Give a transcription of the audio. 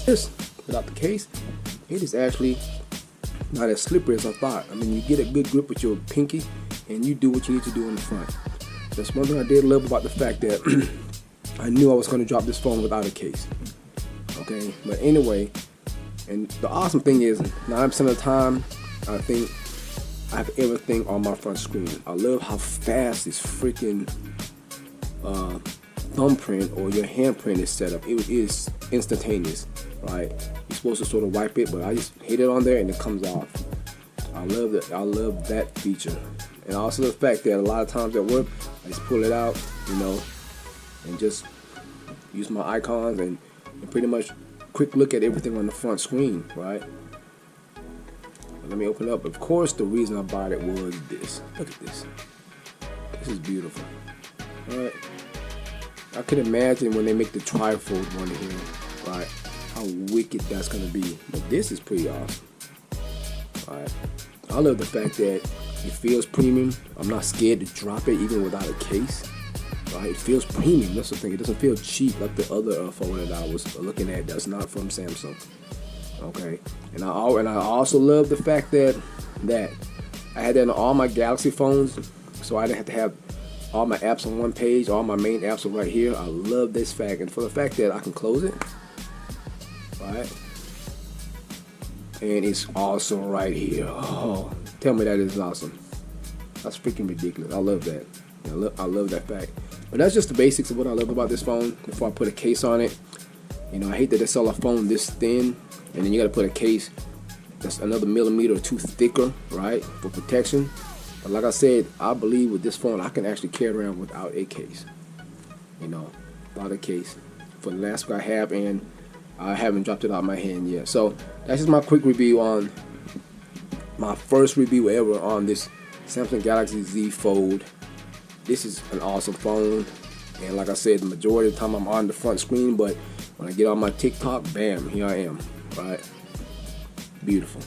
This, without the case, it is actually not as slippery as I thought. I mean, you get a good grip with your pinky and you do what you need to do in the front. That's one thing I did love about the fact that I knew I was going to drop this phone without a case. Okay, but anyway, and the awesome thing is 9% of the time I think I have everything on my front screen. I love how fast this freaking thumbprint or your handprint is set up. It is instantaneous, right? You're supposed to sort of wipe it, but I just hit it on there and it comes off. I love that. I love that feature, and also the fact that a lot of times at work I just pull it out, you know, and just use my icons and pretty much quick look at everything on the front screen, right? Let me open up. Of course, the reason I bought it was this. Look at this. This is beautiful. All right. I could imagine when they make the trifold one here, right, how wicked that's gonna be. But this is pretty awesome. All right. I love the fact that it feels premium. I'm not scared to drop it even without a case. Right? It feels premium. That's the thing. It doesn't feel cheap like the other phone that I was looking at. That's not from Samsung. Okay. And I also love the fact that I had that on all my Galaxy phones, so I didn't have to have all my apps on one page. All my main apps are right here. I love this fact, and for the fact that I can close it, right? And it's also right here. Oh, tell me that is awesome. That's freaking ridiculous. I love that. I love that fact. But that's just the basics of what I love about this phone. Before I put a case on it, you know, I hate that they sell a phone this thin, and then you got to put a case that's another millimeter or two thicker, right, for protection. But like I said, I believe with this phone I can actually carry around without a case. You know, without a case for the last week I have, and I haven't dropped it out of my hand yet. So that's just my quick review on my first review ever on this Samsung Galaxy Z Fold. This is an awesome phone, and like I said, the majority of the time I'm on the front screen, but when I get on my TikTok, bam, here I am, right? Beautiful.